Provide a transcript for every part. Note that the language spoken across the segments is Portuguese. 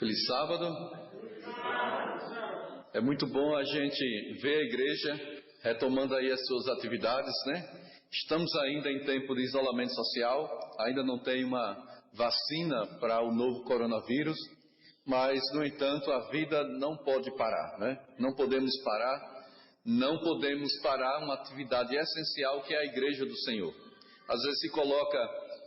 Feliz sábado. É muito bom a gente ver a igreja retomando aí as suas atividades, né? Estamos ainda em tempo de isolamento social, ainda não tem uma vacina para o novo coronavírus, mas, no entanto, a vida não pode parar, né? Não podemos parar uma atividade essencial que é a igreja do Senhor. Às vezes se coloca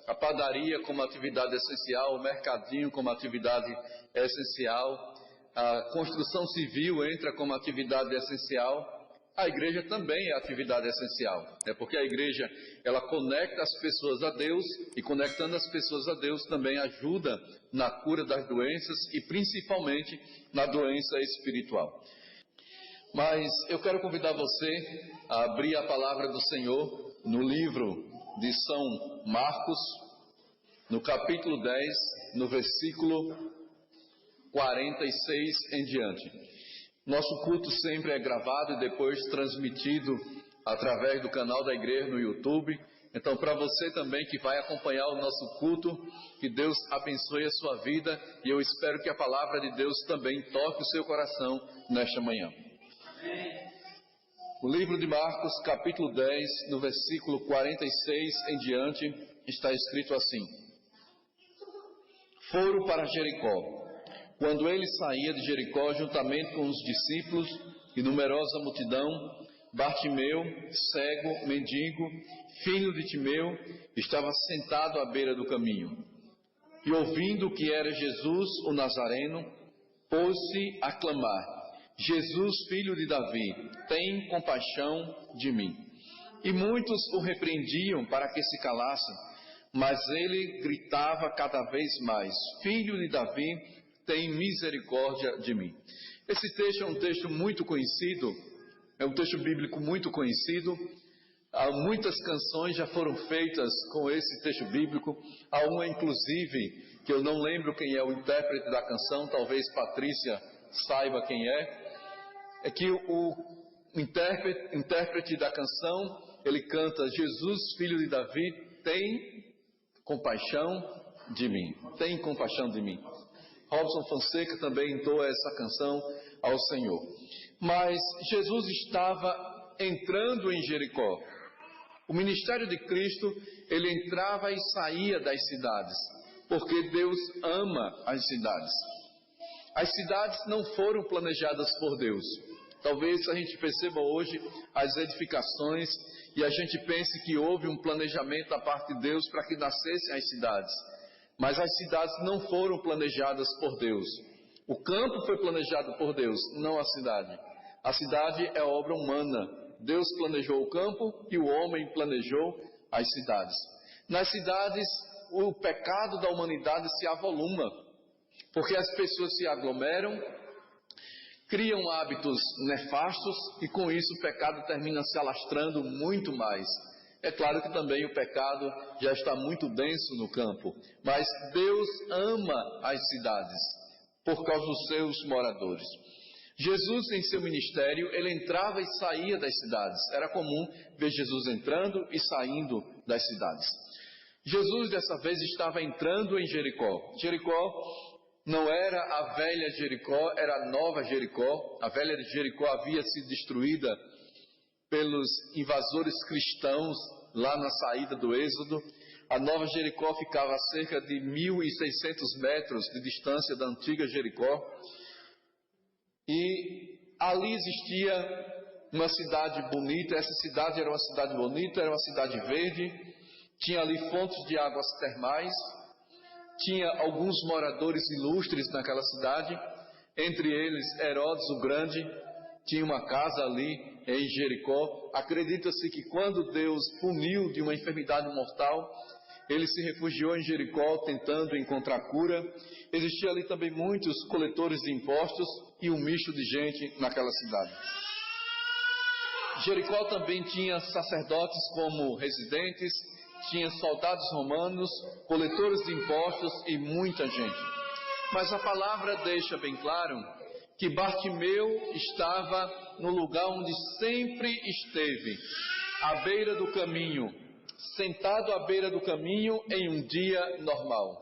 a padaria como atividade essencial, o mercadinho como atividade essencial, a construção civil entra como atividade essencial, a igreja também é atividade essencial, porque a igreja, ela conecta as pessoas a Deus, e conectando as pessoas a Deus também ajuda na cura das doenças e principalmente na doença espiritual. Mas eu quero convidar você a abrir a palavra do Senhor no livro de São Marcos, no capítulo 10, no versículo 46 em diante. Nosso culto sempre é gravado e depois transmitido através do canal da igreja no YouTube. Então, para você também que vai acompanhar o nosso culto, que Deus abençoe a sua vida, e eu espero que a palavra de Deus também toque o seu coração nesta manhã. O livro de Marcos, capítulo 10, no versículo 46 em diante, está escrito assim: Foram para Jericó. Quando ele saía de Jericó, juntamente com os discípulos e numerosa multidão, Bartimeu, cego, mendigo, filho de Timeu, estava sentado à beira do caminho. E ouvindo que era Jesus, o Nazareno, pôs-se a clamar: Jesus, filho de Davi, tem compaixão de mim. E muitos o repreendiam para que se calasse, mas ele gritava cada vez mais: Filho de Davi, tem misericórdia de mim. Esse texto é um texto muito conhecido, é um texto bíblico muito conhecido. Há muitas canções já foram feitas com esse texto bíblico. Há uma, inclusive, que eu não lembro quem é o intérprete da canção, talvez Patrícia saiba quem é que o intérprete da canção, ele canta: Jesus, filho de Davi, tem compaixão de mim. Tem compaixão de mim. Robson Fonseca também entoa essa canção ao Senhor. Mas Jesus estava entrando em Jericó. O ministério de Cristo, ele entrava e saía das cidades, porque Deus ama as cidades. As cidades não foram planejadas por Deus. Talvez a gente perceba hoje as edificações e a gente pense que houve um planejamento da parte de Deus para que nascessem as cidades. Mas as cidades não foram planejadas por Deus. O campo foi planejado por Deus, não a cidade. A cidade é obra humana. Deus planejou o campo e o homem planejou as cidades. Nas cidades, o pecado da humanidade se avoluma, porque as pessoas se aglomeram, criam hábitos nefastos e com isso o pecado termina se alastrando muito mais. É claro que também o pecado já está muito denso no campo, mas Deus ama as cidades por causa dos seus moradores. Jesus, em seu ministério, ele entrava e saía das cidades. Era comum ver Jesus entrando e saindo das cidades. Jesus, dessa vez, estava entrando em Jericó. Jericó não era a velha Jericó, era a nova Jericó. A velha Jericó havia sido destruída pelos invasores cristãos lá na saída do Êxodo. A nova Jericó ficava a cerca de 1.600 metros de distância da antiga Jericó. E ali existia uma cidade bonita. Essa cidade era uma cidade bonita, era uma cidade verde. Tinha ali fontes de águas termais. Tinha alguns moradores ilustres naquela cidade. Entre eles, Herodes o Grande tinha uma casa ali em Jericó. Acredita-se que quando Deus puniu de uma enfermidade mortal, ele se refugiou em Jericó tentando encontrar cura. Existia ali também muitos coletores de impostos e um misto de gente naquela cidade. Jericó também tinha sacerdotes como residentes, tinha soldados romanos, coletores de impostos e muita gente. Mas a palavra deixa bem claro que Bartimeu estava no lugar onde sempre esteve, à beira do caminho, sentado à beira do caminho em um dia normal.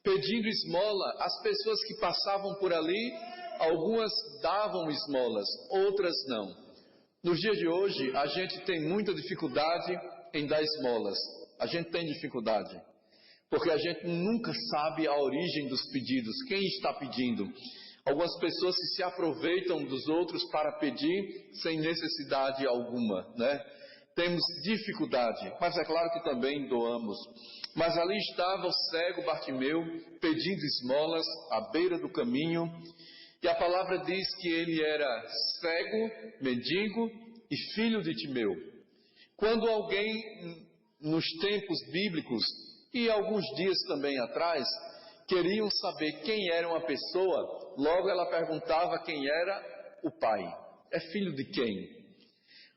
pedindo esmola. As pessoas que passavam por ali, algumas davam esmolas, outras não. Nos dias de hoje, a gente tem muita dificuldade em dar esmolas. A gente tem dificuldade, porque a gente nunca sabe a origem dos pedidos, quem está pedindo. Algumas pessoas que se aproveitam dos outros para pedir sem necessidade alguma, né? Temos dificuldade, mas é claro que também doamos. Mas ali estava o cego Bartimeu pedindo esmolas à beira do caminho, e a palavra diz que ele era cego, mendigo e filho de Timeu. Quando alguém, nos tempos bíblicos e alguns dias também atrás, queriam saber quem era uma pessoa, logo ela perguntava quem era o pai. É filho de quem?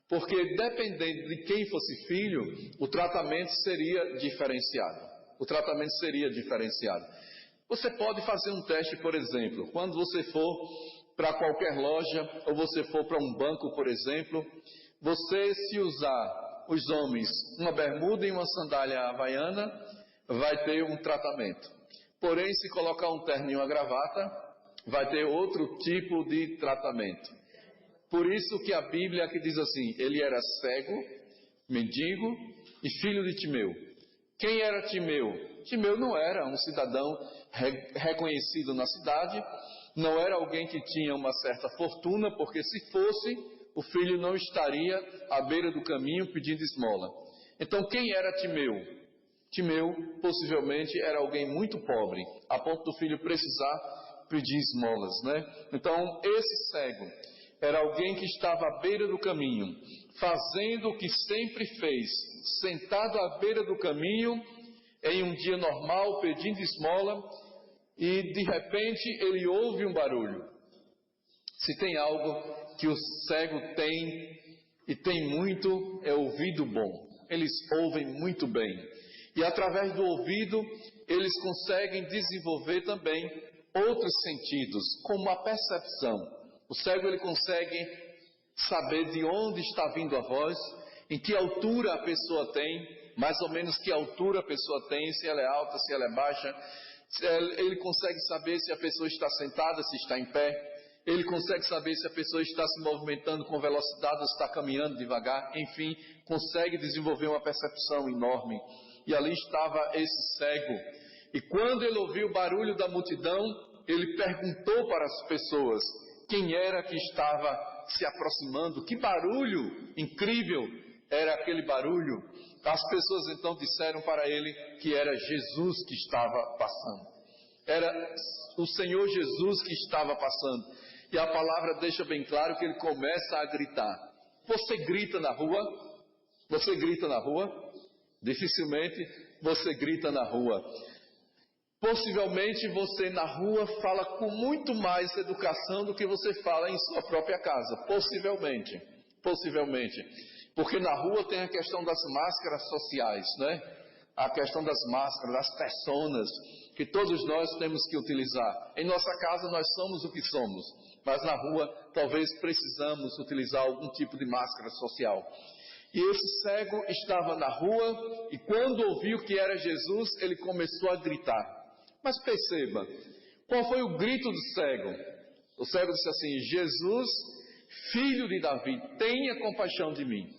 Porque dependendo de quem fosse filho, o tratamento seria diferenciado. Você pode fazer um teste, por exemplo, quando você for para qualquer loja, ou você for para um banco, por exemplo, você, se usar, os homens, uma bermuda e uma sandália havaiana, vai ter um tratamento. Porém, se colocar um terno e uma gravata, vai ter outro tipo de tratamento. Por isso que a Bíblia aqui diz assim, ele era cego, mendigo e filho de Timeu. Quem era Timeu? Timeu não era um cidadão reconhecido na cidade, não era alguém que tinha uma certa fortuna, porque se fosse, o filho não estaria à beira do caminho pedindo esmola. Então quem era Timeu? Timeu possivelmente era alguém muito pobre, a ponto do filho precisar pedir esmolas, né? Então esse cego era alguém que estava à beira do caminho, fazendo o que sempre fez, sentado à beira do caminho, em um dia normal, pedindo esmola, e de repente ele ouve um barulho. Se tem algo que o cego tem, e tem muito, é ouvido bom. Eles ouvem muito bem. E através do ouvido, eles conseguem desenvolver também outros sentidos, como a percepção. O cego ele consegue saber de onde está vindo a voz, em que altura a pessoa tem, mais ou menos que altura a pessoa tem, se ela é alta, se ela é baixa. Ele consegue saber se a pessoa está sentada, se está em pé. Ele consegue saber se a pessoa está se movimentando com velocidade ou está caminhando devagar. Enfim, consegue desenvolver uma percepção enorme. E ali estava esse cego. E quando ele ouviu o barulho da multidão, ele perguntou para as pessoas quem era que estava se aproximando. Que barulho incrível era aquele barulho. As pessoas então disseram para ele que era Jesus que estava passando. Era o Senhor Jesus que estava passando. E a palavra deixa bem claro que ele começa a gritar. Você grita na rua? Você grita na rua? Dificilmente você grita na rua. Possivelmente você na rua fala com muito mais educação do que você fala em sua própria casa. Possivelmente. Porque na rua tem a questão das máscaras sociais, né? A questão das máscaras, das personas, que todos nós temos que utilizar. Em nossa casa nós somos o que somos, mas na rua talvez precisamos utilizar algum tipo de máscara social. E esse cego estava na rua, e quando ouviu que era Jesus, ele começou a gritar. Mas perceba, qual foi o grito do cego? O cego disse assim: Jesus, filho de Davi, tenha compaixão de mim.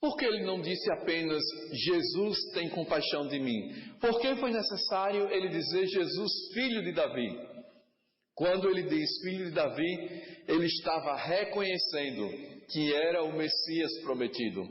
Por que ele não disse apenas, Jesus tem compaixão de mim? Por que foi necessário ele dizer, Jesus, filho de Davi? Quando ele diz filho de Davi, ele estava reconhecendo que era o Messias prometido.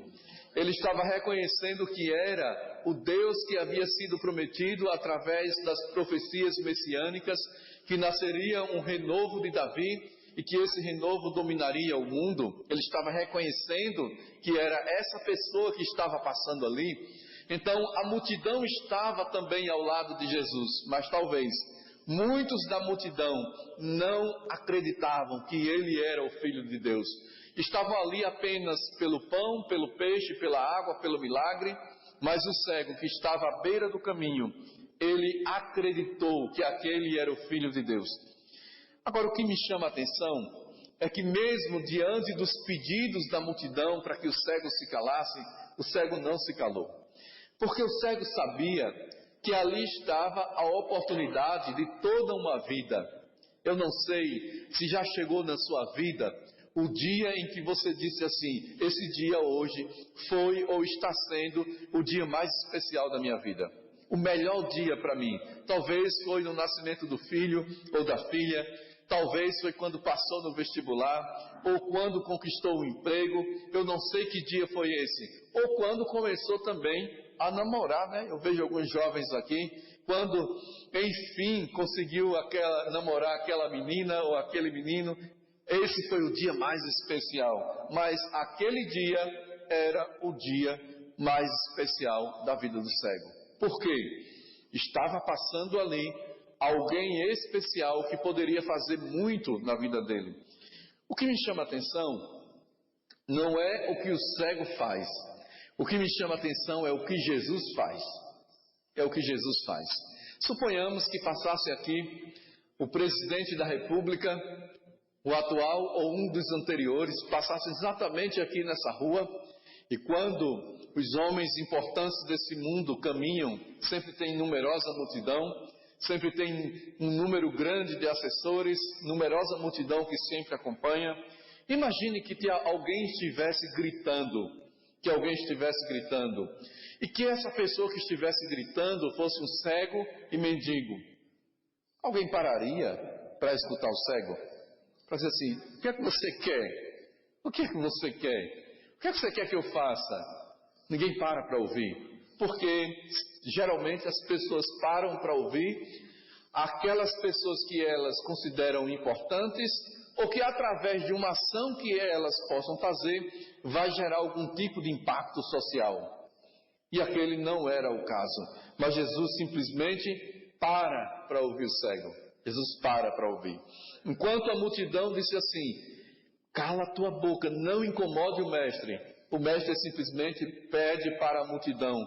Ele estava reconhecendo que era o Deus que havia sido prometido através das profecias messiânicas, que nasceria um renovo de Davi, e que esse renovo dominaria o mundo. Ele estava reconhecendo que era essa pessoa que estava passando ali. Então a multidão estava também ao lado de Jesus, mas talvez muitos da multidão não acreditavam que ele era o Filho de Deus. Estavam ali apenas pelo pão, pelo peixe, pela água, pelo milagre, mas o cego que estava à beira do caminho, ele acreditou que aquele era o Filho de Deus. Agora, o que me chama a atenção é que mesmo diante dos pedidos da multidão para que o cego se calasse, o cego não se calou. Porque o cego sabia que ali estava a oportunidade de toda uma vida. Eu não sei se já chegou na sua vida o dia em que você disse assim: esse dia hoje foi ou está sendo o dia mais especial da minha vida. O melhor dia para mim. Talvez foi no nascimento do filho ou da filha. Talvez foi quando passou no vestibular, ou quando conquistou o emprego. Eu não sei que dia foi esse. Ou quando começou também a namorar, né? Eu vejo alguns jovens aqui, quando enfim conseguiu namorar aquela menina ou aquele menino. Esse foi o dia mais especial. Mas aquele dia era o dia mais especial da vida do cego. Por quê? Estava passando ali alguém especial que poderia fazer muito na vida dele. O que me chama a atenção não é o que o cego faz. O que me chama a atenção é o que Jesus faz. É o que Jesus faz. Suponhamos que passasse aqui o presidente da República, o atual ou um dos anteriores, passasse exatamente aqui nessa rua, e quando os homens importantes desse mundo caminham, sempre tem numerosa multidão, sempre tem um número grande de assessores, numerosa multidão que sempre acompanha. Imagine que alguém estivesse gritando, e que essa pessoa que estivesse gritando fosse um cego e mendigo. Alguém pararia para escutar o cego? Para dizer assim: o que é que você quer? O que é que você quer? O que é que você quer que eu faça? Ninguém para ouvir, porque geralmente as pessoas param para ouvir aquelas pessoas que elas consideram importantes, ou que através de uma ação que elas possam fazer, vai gerar algum tipo de impacto social. E aquele não era o caso, mas Jesus simplesmente para ouvir o cego. Jesus para ouvir. Enquanto a multidão disse assim: cala tua boca, não incomode o mestre. O mestre simplesmente pede para a multidão: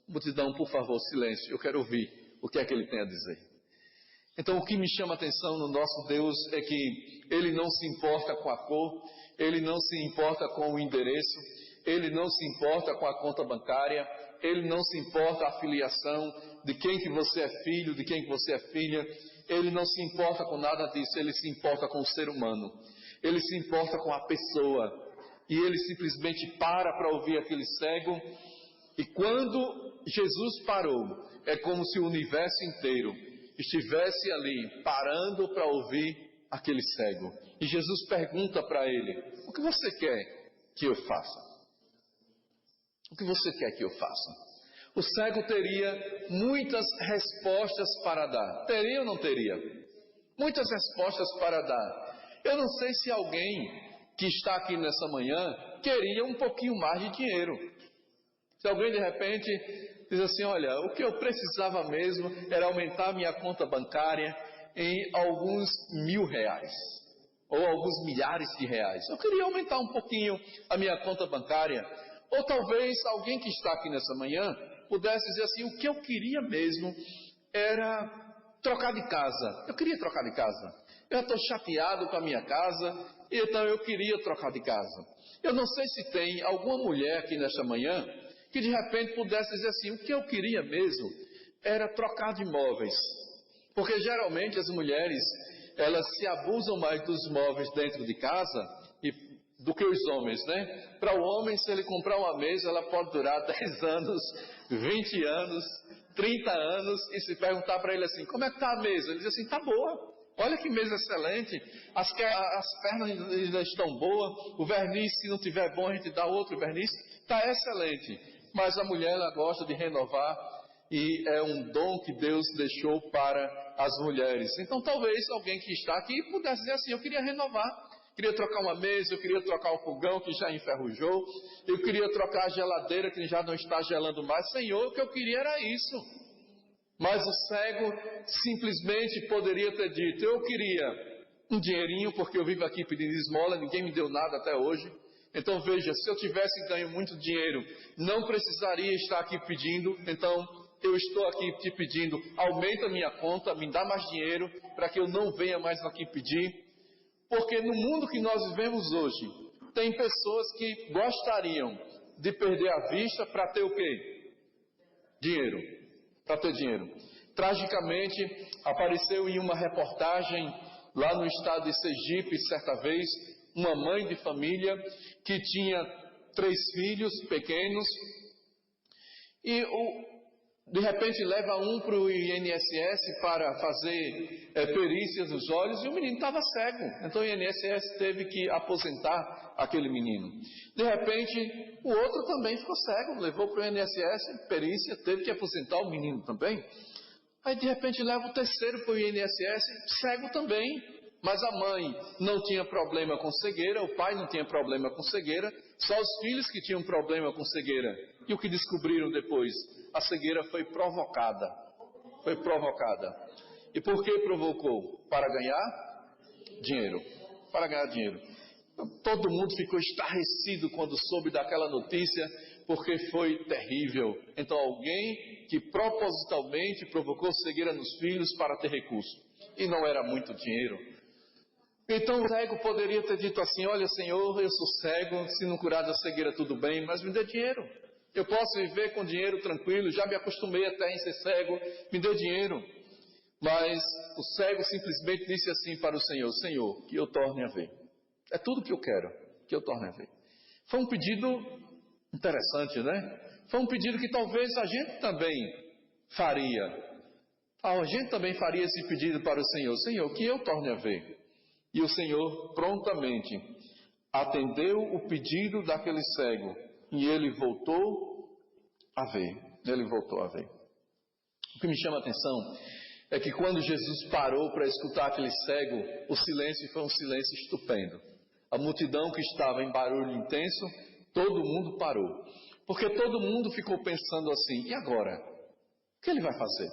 multidão, por favor, silêncio, eu quero ouvir o que é que ele tem a dizer. Então o que me chama a atenção no nosso Deus é que Ele não se importa com a cor, Ele não se importa com o endereço, Ele não se importa com a conta bancária, Ele não se importa a filiação, de quem que você é filho, de quem que você é filha. Ele não se importa com nada disso, Ele se importa com o ser humano. Ele se importa com a pessoa. E Ele simplesmente para ouvir aquele cego. E quando Jesus parou, é como se o universo inteiro estivesse ali parando para ouvir aquele cego. E Jesus pergunta para ele: o que você quer que eu faça? O que você quer que eu faça? O cego teria muitas respostas para dar. Teria ou não teria? Muitas respostas para dar. Eu não sei se alguém que está aqui nessa manhã queria um pouquinho mais de dinheiro. Se alguém de repente diz assim: olha, o que eu precisava mesmo era aumentar minha conta bancária em alguns R$1.000 ou alguns milhares de reais. Eu queria aumentar um pouquinho a minha conta bancária. Ou talvez alguém que está aqui nessa manhã pudesse dizer assim: o que eu queria mesmo era trocar de casa. Eu queria trocar de casa. Eu estou chateado com a minha casa, então eu queria trocar de casa. Eu não sei se tem alguma mulher aqui nesta manhã que de repente pudesse dizer assim: o que eu queria mesmo era trocar de móveis. Porque geralmente as mulheres, elas se abusam mais dos móveis dentro de casa do que os homens, né? Para o homem, se ele comprar uma mesa, ela pode durar 10 anos, 20 anos, 30 anos, e se perguntar para ele assim: como é que está a mesa? Ele diz assim: está boa. Olha que mesa excelente, as pernas ainda estão boas, o verniz, se não tiver bom, a gente dá outro verniz, está excelente. Mas a mulher, ela gosta de renovar, e é um dom que Deus deixou para as mulheres. Então talvez alguém que está aqui pudesse dizer assim: eu queria renovar, queria trocar uma mesa, eu queria trocar o fogão que já enferrujou, eu queria trocar a geladeira que já não está gelando mais. Senhor, o que eu queria era isso. Mas o cego simplesmente poderia ter dito: eu queria um dinheirinho, porque eu vivo aqui pedindo esmola, ninguém me deu nada até hoje. Então veja, se eu tivesse ganho muito dinheiro, não precisaria estar aqui pedindo. Então eu estou aqui te pedindo: aumenta a minha conta, me dá mais dinheiro, para que eu não venha mais aqui pedir. Porque no mundo que nós vivemos hoje, tem pessoas que gostariam de perder a vista para ter o quê? Dinheiro. para ter dinheiro. Tragicamente, apareceu em uma reportagem lá no estado de Sergipe, certa vez, uma mãe de família que tinha 3 filhos pequenos e de repente leva um para o INSS para fazer perícias nos olhos e o menino estava cego. Então o INSS teve que aposentar aquele menino. De repente o outro também ficou cego, levou para o INSS, perícia, teve que aposentar o menino também. Aí de repente leva o terceiro para o INSS, cego também. Mas a mãe não tinha problema com cegueira, o pai não tinha problema com cegueira, só os filhos que tinham problema com cegueira. E o que descobriram depois? A cegueira foi provocada. Foi provocada. E por que provocou? Para ganhar dinheiro. Para ganhar dinheiro. Todo mundo ficou estarrecido quando soube daquela notícia, porque foi terrível. Então alguém que propositalmente provocou cegueira nos filhos para ter recurso. E não era muito dinheiro. Então o cego poderia ter dito assim: olha Senhor, eu sou cego, se não curar da cegueira tudo bem, mas me dê dinheiro. Eu posso viver com dinheiro tranquilo, já me acostumei até em ser cego, me dê dinheiro. Mas o cego simplesmente disse assim para o Senhor: Senhor, que eu torne a ver. É tudo que eu quero, que eu torne a ver. Foi um pedido interessante, né? Foi um pedido que talvez a gente também faria. A gente também faria esse pedido para o Senhor: Senhor, que eu torne a ver. E o Senhor prontamente atendeu o pedido daquele cego e ele voltou a ver. Ele voltou a ver. O que me chama a atenção é que quando Jesus parou para escutar aquele cego, o silêncio foi um silêncio estupendo. A multidão que estava em barulho intenso, todo mundo parou. Porque todo mundo ficou pensando assim: e agora? O que ele vai fazer?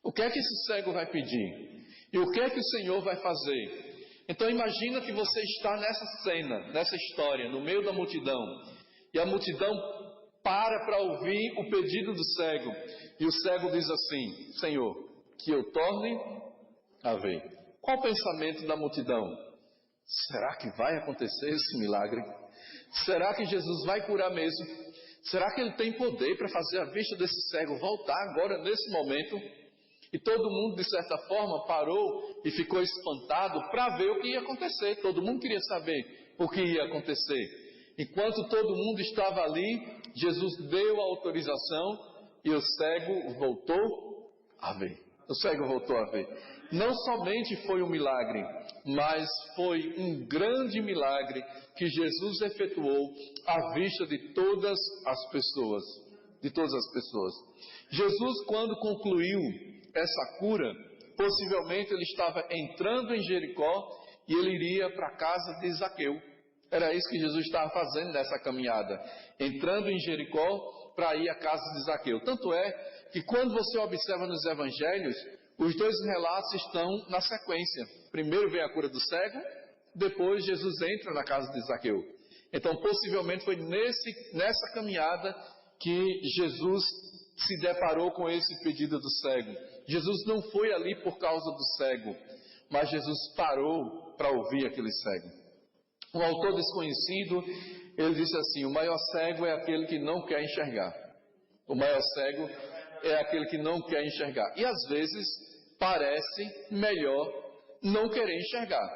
O que é que esse cego vai pedir? E o que é que o Senhor vai fazer? Então imagina que você está nessa cena, nessa história, no meio da multidão, e a multidão para ouvir o pedido do cego, e o cego diz assim: Senhor, que eu torne a ver. Qual o pensamento da multidão? Será que vai acontecer esse milagre? Será que Jesus vai curar mesmo? Será que ele tem poder para fazer a vista desse cego voltar agora, nesse momento? E todo mundo, de certa forma, parou e ficou espantado para ver o que ia acontecer. Todo mundo queria saber o que ia acontecer. Enquanto todo mundo estava ali, Jesus deu a autorização e o cego voltou a ver. O cego voltou a ver. Não somente foi um milagre, mas foi um grande milagre que Jesus efetuou à vista de todas as pessoas. De todas as pessoas. Jesus, quando concluiu essa cura, possivelmente ele estava entrando em Jericó e ele iria para a casa de Zaqueu. Era isso que Jesus estava fazendo nessa caminhada, entrando em Jericó para ir à casa de Zaqueu. Tanto é que quando você observa nos evangelhos, os dois relatos estão na sequência. Primeiro vem a cura do cego, depois Jesus entra na casa de Zaqueu. Então possivelmente foi nessa caminhada que Jesus se deparou com esse pedido do cego. Jesus não foi ali por causa do cego, mas Jesus parou para ouvir aquele cego. Um autor desconhecido, ele disse assim: o maior cego é aquele que não quer enxergar. O maior cego é aquele que não quer enxergar. E às vezes parece melhor não querer enxergar.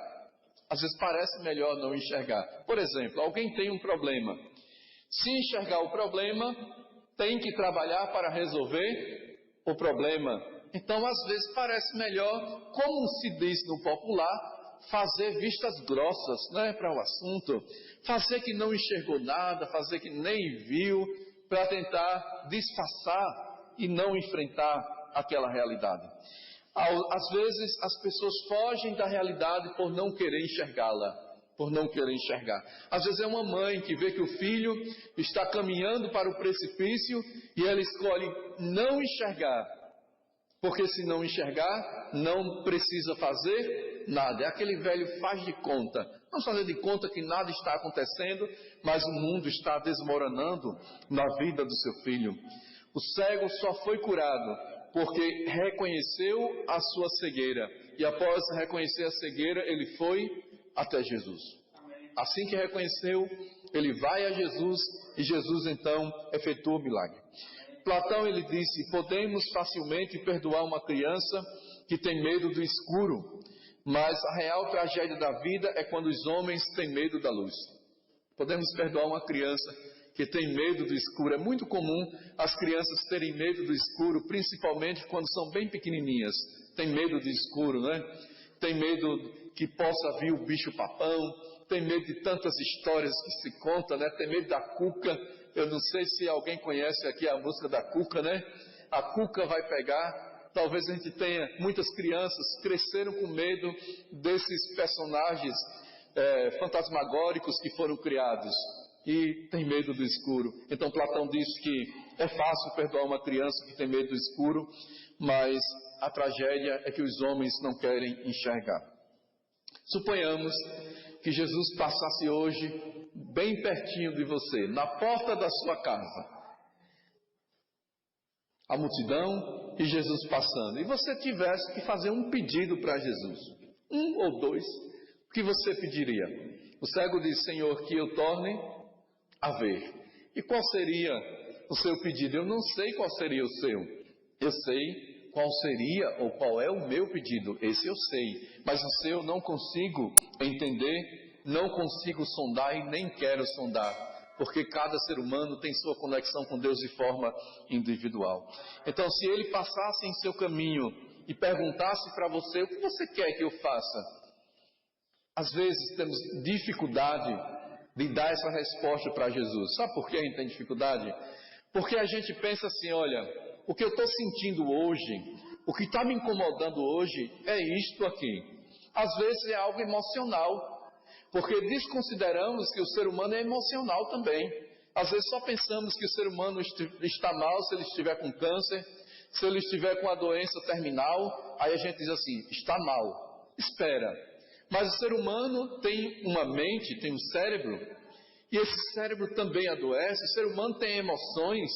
Às vezes parece melhor não enxergar. Por exemplo, alguém tem um problema. Se enxergar o problema, tem que trabalhar para resolver o problema. Então, às vezes, parece melhor, como se diz no popular, fazer vistas grossas, né, para o assunto. Fazer que não enxergou nada, fazer que nem viu, para tentar disfarçar e não enfrentar aquela realidade. Às vezes, as pessoas fogem da realidade por não querer enxergá-la. Por não querer enxergar. Às vezes é uma mãe que vê que o filho está caminhando para o precipício e ela escolhe não enxergar. Porque se não enxergar, não precisa fazer nada. É aquele velho faz de conta. Vamos fazer de conta que nada está acontecendo, mas o mundo está desmoronando na vida do seu filho. O cego só foi curado porque reconheceu a sua cegueira. E após reconhecer a cegueira, ele foi até Jesus. Assim que reconheceu, ele vai a Jesus e Jesus então efetua o milagre. Platão, ele disse, podemos facilmente perdoar uma criança que tem medo do escuro, mas a real tragédia da vida é quando os homens têm medo da luz. Podemos perdoar uma criança que tem medo do escuro. É muito comum as crianças terem medo do escuro, principalmente quando são bem pequenininhas. Tem medo do escuro, né? Tem medo que possa vir o bicho-papão, tem medo de tantas histórias que se contam, né? Tem medo da cuca. Eu não sei se alguém conhece aqui a música da cuca, né? A cuca vai pegar. Talvez a gente tenha, muitas crianças cresceram com medo desses personagens fantasmagóricos que foram criados. E tem medo do escuro. Então Platão diz que é fácil perdoar uma criança que tem medo do escuro, mas a tragédia é que os homens não querem enxergar. Suponhamos que Jesus passasse hoje bem pertinho de você, na porta da sua casa. A multidão e Jesus passando. E você tivesse que fazer um pedido para Jesus. Um ou dois. O que você pediria? O cego diz, Senhor, que eu torne a ver. E qual seria o seu pedido? Eu não sei qual seria o seu. Eu sei qual seria ou qual é o meu pedido. Esse eu sei. Mas o seu não consigo entender, não consigo sondar e nem quero sondar. Porque cada ser humano tem sua conexão com Deus de forma individual. Então, se ele passasse em seu caminho e perguntasse para você, o que você quer que eu faça? Às vezes temos dificuldade de dar essa resposta para Jesus. Sabe por que a gente tem dificuldade? Porque a gente pensa assim, olha, o que eu estou sentindo hoje, o que está me incomodando hoje é isto aqui. Às vezes é algo emocional. Porque desconsideramos que o ser humano é emocional também. Às vezes só pensamos que o ser humano está mal se ele estiver com câncer, se ele estiver com a doença terminal, aí a gente diz assim, está mal. Espera. Mas o ser humano tem uma mente, tem um cérebro, e esse cérebro também adoece. O ser humano tem emoções,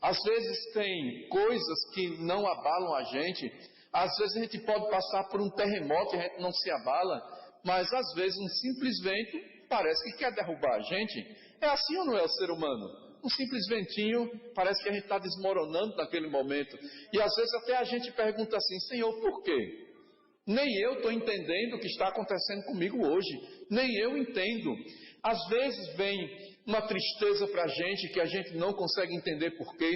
às vezes tem coisas que não abalam a gente, às vezes a gente pode passar por um terremoto e a gente não se abala, mas às vezes um simples vento parece que quer derrubar a gente. É assim ou não é o ser humano? Um simples ventinho parece que a gente está desmoronando naquele momento. E às vezes até a gente pergunta assim, Senhor, por quê? Nem eu estou entendendo o que está acontecendo comigo hoje. Nem eu entendo. Às vezes vem uma tristeza para a gente que a gente não consegue entender por quê.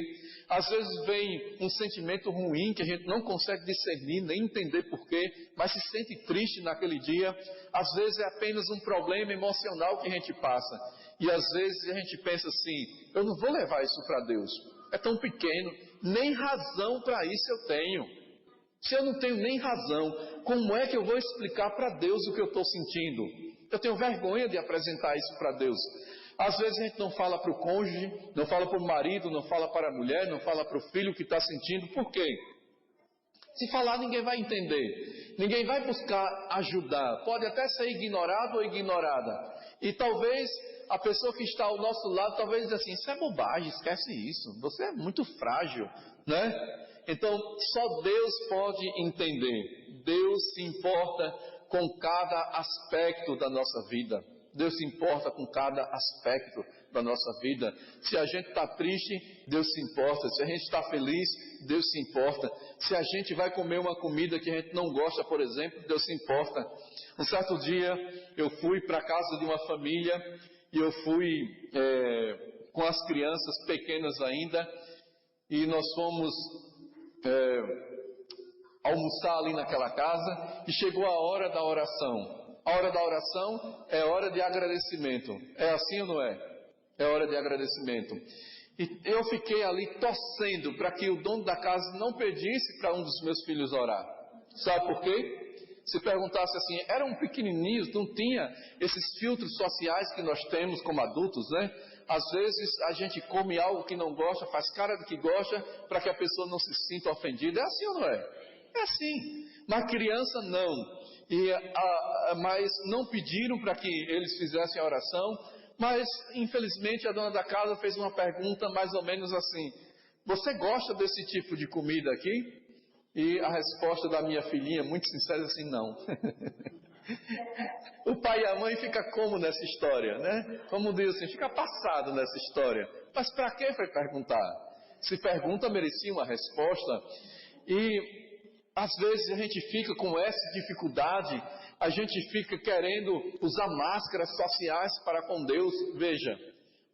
Às vezes vem um sentimento ruim que a gente não consegue discernir, nem entender por quê, mas se sente triste naquele dia. Às vezes é apenas um problema emocional que a gente passa. E às vezes a gente pensa assim, eu não vou levar isso para Deus. É tão pequeno, nem razão para isso eu tenho. Se eu não tenho nem razão, como é que eu vou explicar para Deus o que eu estou sentindo? Eu tenho vergonha de apresentar isso para Deus. Às vezes a gente não fala para o cônjuge, não fala para o marido, não fala para a mulher, não fala para o filho que está sentindo. Por quê? Se falar, ninguém vai entender. Ninguém vai buscar ajudar. Pode até ser ignorado ou ignorada. E talvez a pessoa que está ao nosso lado, talvez diga assim, isso é bobagem, esquece isso. Você é muito frágil, né? Então, só Deus pode entender. Deus se importa com cada aspecto da nossa vida. Deus se importa com cada aspecto da nossa vida. Se a gente está triste, Deus se importa. Se a gente está feliz, Deus se importa. Se a gente vai comer uma comida que a gente não gosta, por exemplo, Deus se importa. Um certo dia, eu fui para a casa de uma família e eu fui com as crianças pequenas ainda e nós fomos almoçar ali naquela casa e chegou a hora da oração. A hora da oração é hora de agradecimento. É assim ou não é? É hora de agradecimento. E eu fiquei ali torcendo para que o dono da casa não pedisse para um dos meus filhos orar. Sabe por quê? Se perguntasse assim, eram pequenininhos, não tinha esses filtros sociais que nós temos como adultos, né? Às vezes a gente come algo que não gosta, faz cara de que gosta, para que a pessoa não se sinta ofendida. É assim ou não é? É assim. Mas criança não. Mas não pediram para que eles fizessem a oração, mas infelizmente a dona da casa fez uma pergunta mais ou menos assim, você gosta desse tipo de comida aqui? E a resposta da minha filhinha, muito sincera, assim, não. O pai e a mãe ficam como nessa história, né? Como diz assim, fica passado nessa história. Mas para que foi perguntar? se pergunta merecia uma resposta. E às vezes a gente fica com essa dificuldade, a gente fica querendo usar máscaras sociais para com Deus. Veja,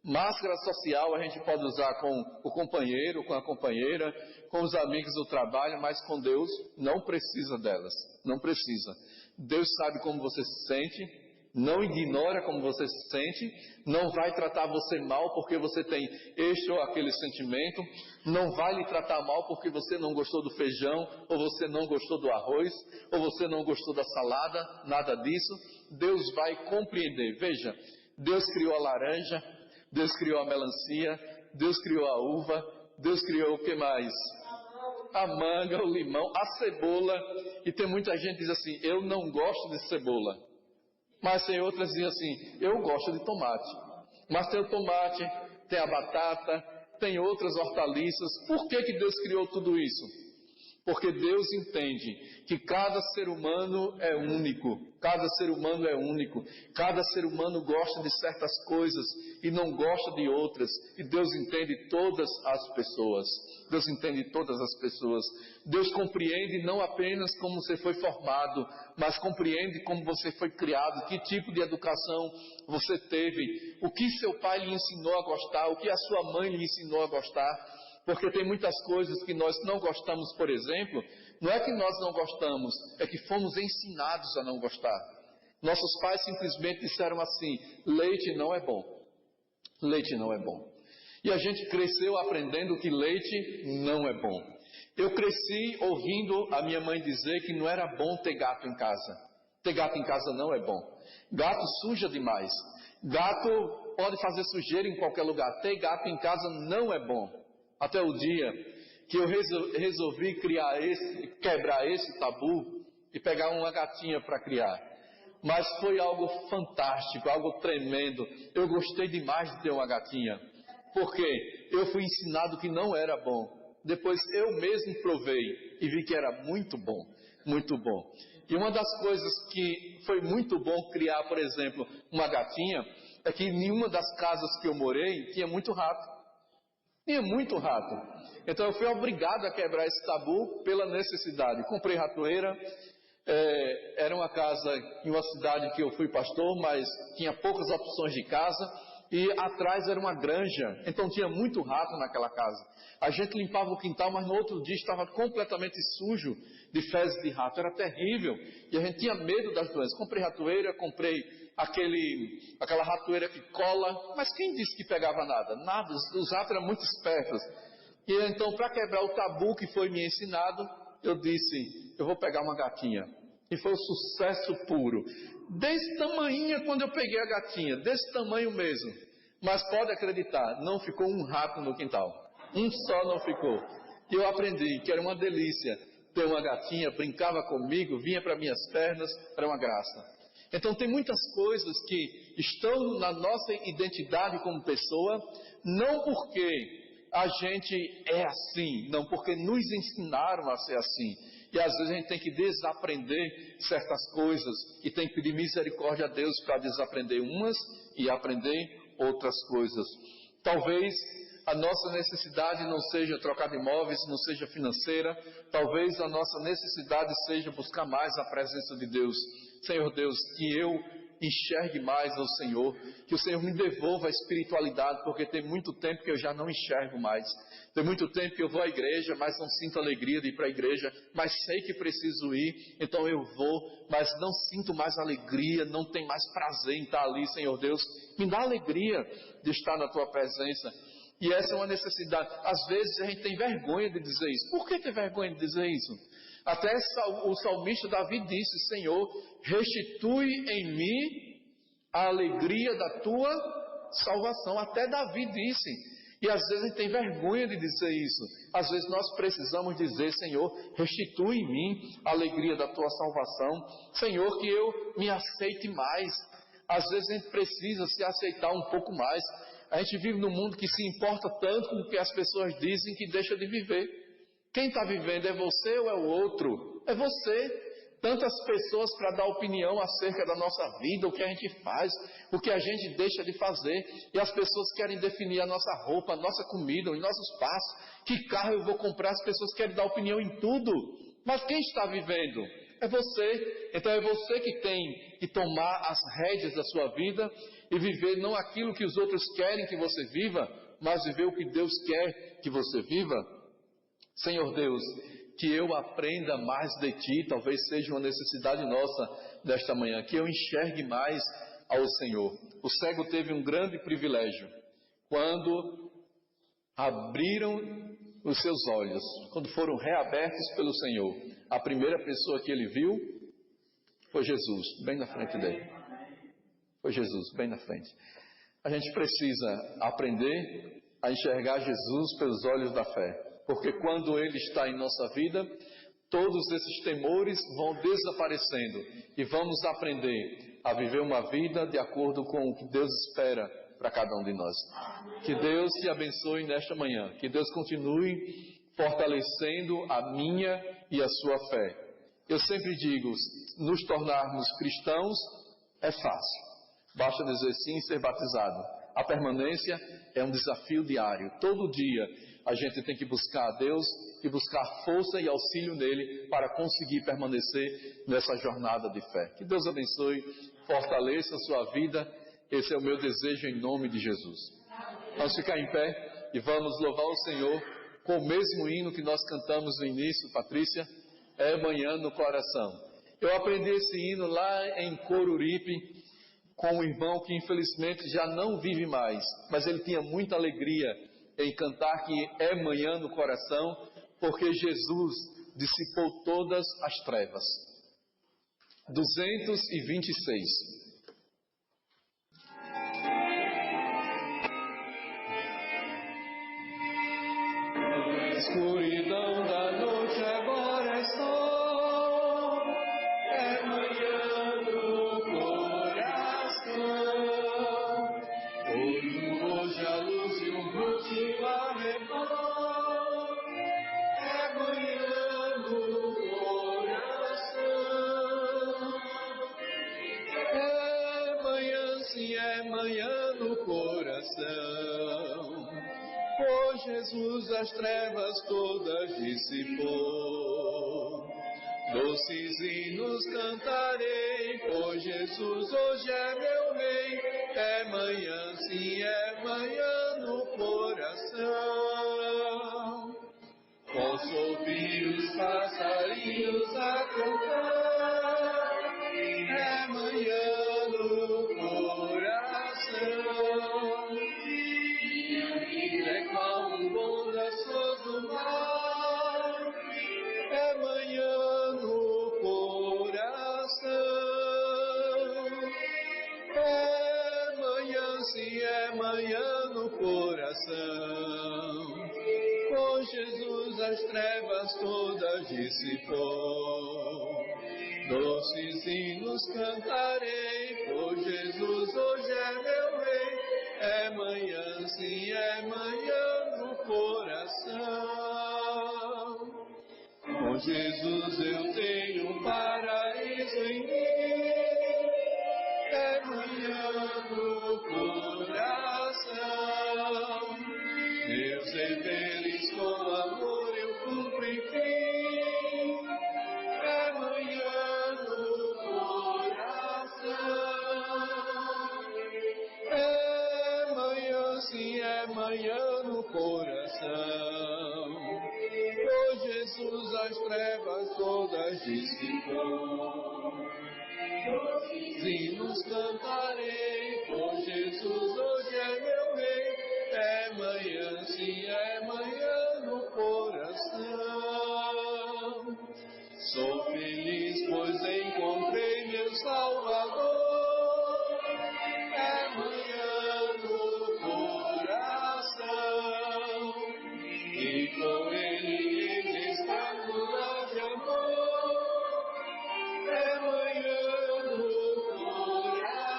máscara social a gente pode usar com o companheiro, com a companheira, com os amigos do trabalho, mas com Deus não precisa delas, não precisa. Deus sabe como você se sente, não ignora como você se sente, não vai tratar você mal porque você tem este ou aquele sentimento, não vai lhe tratar mal porque você não gostou do feijão, ou você não gostou do arroz, ou você não gostou da salada, nada disso. Deus vai compreender. Veja, Deus criou a laranja, Deus criou a melancia, Deus criou a uva, Deus criou o que mais? A manga, o limão, a cebola. E tem muita gente que diz assim, eu não gosto de cebola. Mas tem outras que dizem assim, eu gosto de tomate. Mas tem o tomate, tem a batata, tem outras hortaliças. Por que Deus criou tudo isso? Porque Deus entende que cada ser humano é único. Cada ser humano é único. Cada ser humano gosta de certas coisas e não gosta de outras. E Deus entende todas as pessoas. Deus entende todas as pessoas. Deus compreende não apenas como você foi formado, mas compreende como você foi criado, que tipo de educação você teve, o que seu pai lhe ensinou a gostar, o que a sua mãe lhe ensinou a gostar. Porque tem muitas coisas que nós não gostamos, por exemplo, não é que nós não gostamos, é que fomos ensinados a não gostar. Nossos pais simplesmente disseram assim, leite não é bom. Leite não é bom. E a gente cresceu aprendendo que leite não é bom. Eu cresci ouvindo a minha mãe dizer que não era bom ter gato em casa. Ter gato em casa não é bom. Gato suja demais. Gato pode fazer sujeira em qualquer lugar. Ter gato em casa não é bom. Até o dia que eu resolvi quebrar esse tabu e pegar uma gatinha para criar. Mas foi algo fantástico, algo tremendo. Eu gostei demais de ter uma gatinha. Porque eu fui ensinado que não era bom. Depois eu mesmo provei e vi que era muito bom, muito bom. E uma das coisas que foi muito bom criar, por exemplo, uma gatinha, é que em nenhuma das casas que eu morei tinha muito rato. Tinha muito rato. Então eu fui obrigado a quebrar esse tabu pela necessidade. Comprei ratoeira. Era uma casa em uma cidade que eu fui pastor, mas tinha poucas opções de casa. E atrás era uma granja, então tinha muito rato naquela casa. A gente limpava o quintal, mas no outro dia estava completamente sujo de fezes de rato. Era terrível. E a gente tinha medo das doenças. Comprei ratoeira, comprei aquela ratoeira que cola. Mas quem disse que pegava nada? Nada, os ratos eram muito espertos. E então, para quebrar o tabu que foi me ensinado, eu disse, eu vou pegar uma gatinha. E foi um sucesso puro. Desse tamanhinho quando eu peguei a gatinha, desse tamanho mesmo. Mas pode acreditar, não ficou um rato no quintal. Um só não ficou. E eu aprendi que era uma delícia ter uma gatinha, brincava comigo, vinha para minhas pernas, era uma graça. Então tem muitas coisas que estão na nossa identidade como pessoa, não porque a gente é assim, não porque nos ensinaram a ser assim. E às vezes a gente tem que desaprender certas coisas e tem que pedir misericórdia a Deus para desaprender umas e aprender outras coisas. Talvez a nossa necessidade não seja trocar de imóveis, não seja financeira. Talvez a nossa necessidade seja buscar mais a presença de Deus. Senhor Deus, que eu enxergue mais ao Senhor, que o Senhor me devolva a espiritualidade, porque tem muito tempo que eu já não enxergo mais. Tem muito tempo que eu vou à igreja, mas não sinto alegria de ir para a igreja, mas sei que preciso ir, então eu vou, mas não sinto mais alegria, não tenho mais prazer em estar ali, Senhor Deus. Me dá alegria de estar na Tua presença. E essa é uma necessidade. Às vezes a gente tem vergonha de dizer isso. Por que tem vergonha de dizer isso? Até o salmista Davi disse, Senhor, restitui em mim a alegria da Tua salvação. Até Davi disse. E às vezes a gente tem vergonha de dizer isso. Às vezes nós precisamos dizer, Senhor, restitui em mim a alegria da Tua salvação. Senhor, que eu me aceite mais. Às vezes a gente precisa se aceitar um pouco mais. A gente vive num mundo que se importa tanto com o que as pessoas dizem que deixa de viver. Quem está vivendo é você ou é o outro? É você. tantas pessoas para dar opinião acerca da nossa vida, o que a gente faz, o que a gente deixa de fazer, e as pessoas querem definir a nossa roupa, a nossa comida, os nossos passos, que carro eu vou comprar, as pessoas querem dar opinião em tudo. Mas quem está vivendo? É você. Então é você que tem que tomar as rédeas da sua vida e viver não aquilo que os outros querem que você viva, mas viver o que Deus quer que você viva. Senhor Deus, que eu aprenda mais de Ti, talvez seja uma necessidade nossa desta manhã, que eu enxergue mais ao Senhor. O cego teve um grande privilégio quando abriram os seus olhos, quando foram reabertos pelo Senhor. A primeira pessoa que ele viu foi Jesus, bem na frente dele. Foi Jesus, bem na frente. A gente precisa aprender a enxergar Jesus pelos olhos da fé, porque quando Ele está em nossa vida, todos esses temores vão desaparecendo e vamos aprender a viver uma vida de acordo com o que Deus espera para cada um de nós. Que Deus te abençoe nesta manhã, que Deus continue fortalecendo a minha e a sua fé. Eu sempre digo, nos tornarmos cristãos é fácil, basta dizer sim e ser batizado. A permanência é um desafio diário. Todo dia a gente tem que buscar a Deus e buscar força e auxílio nele para conseguir permanecer nessa jornada de fé. Que Deus abençoe, fortaleça a sua vida. Esse é o meu desejo em nome de Jesus. Vamos ficar em pé e vamos louvar o Senhor com o mesmo hino que nós cantamos no início, Patrícia, é Manhã no Coração. Eu aprendi esse hino lá em Coruripe, com um irmão que infelizmente já não vive mais, mas ele tinha muita alegria em cantar que é manhã no coração, porque Jesus dissipou todas as trevas. 226. A escuridão da noite agora é sol, é manhã no coração. Hoje a luz e um último arrebol, é manhã no coração. É manhã, sim, é manhã no coração. Por Jesus as trevas todas dissipou. Doces hinos cantarei, por Jesus hoje é meu rei. É manhã, sim, é manhã no coração. Posso ouvir os passarinhos a cantar. É manhã no coração. É como um bondaçoso mar, é manhã no coração. É manhã, sim, é manhã no coração. Com Jesus as trevas todas dissipou. Doces hinos cantarei, por Jesus hoje é meu rei. É manhã, sim, é manhã no coração. Com Jesus eu tenho um paraíso em mim. É manhã no coração. Meus deveres com amor eu cumpro enfim. É manhã no coração. É manhã, sim, é manhã no coração. Por Jesus as trevas todas dissipou. Hinos cantarei, por Jesus hoje é meu rei. É manhã, sim, é manhã no coração. Sou feliz, pois encontrei meu Salvador. É manhã no coração. E com Ele está no lar de amor. É manhã no coração.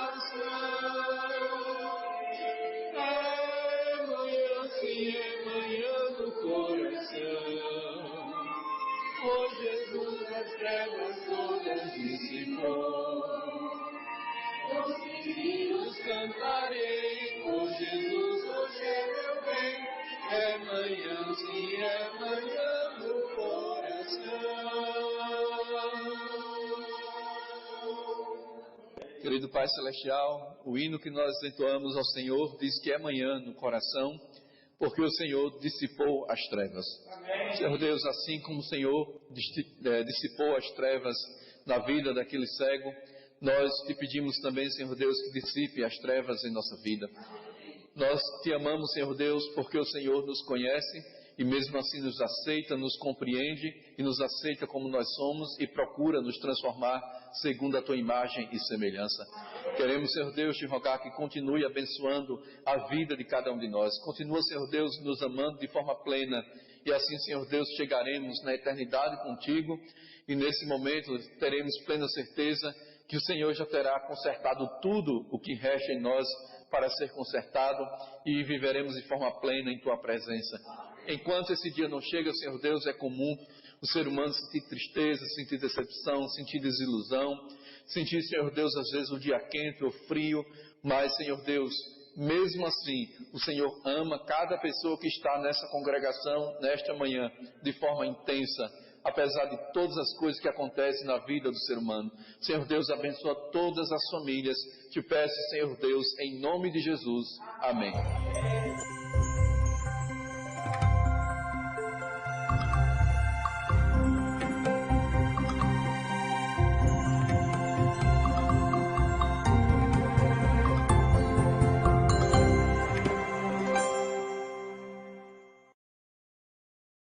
hinos cantarei, por Jesus hoje é meu bem, é manhã, sim, é manhã no coração. Querido Pai Celestial, o hino que nós entoamos ao Senhor diz que é manhã no coração, porque o Senhor dissipou as trevas. Amém. Senhor Deus, assim como o Senhor dissipou as trevas na vida daquele cego, nós te pedimos também, Senhor Deus, que dissipe as trevas em nossa vida. Nós te amamos, Senhor Deus, porque o Senhor nos conhece e mesmo assim nos aceita, nos compreende e nos aceita como nós somos e procura nos transformar segundo a tua imagem e semelhança. Queremos, Senhor Deus, te rogar que continue abençoando a vida de cada um de nós. Continua, Senhor Deus, nos amando de forma plena e assim, Senhor Deus, chegaremos na eternidade contigo e nesse momento teremos plena certeza que o Senhor já terá consertado tudo o que resta em nós para ser consertado e viveremos de forma plena em tua presença. Enquanto esse dia não chega, Senhor Deus, é comum o ser humano sentir tristeza, sentir decepção, sentir desilusão, sentir, Senhor Deus, às vezes o dia quente ou frio, mas, Senhor Deus, mesmo assim, o Senhor ama cada pessoa que está nessa congregação, nesta manhã, de forma intensa, apesar de todas as coisas que acontecem na vida do ser humano. Senhor Deus, abençoa todas as famílias. Te peço, Senhor Deus, em nome de Jesus. Amém.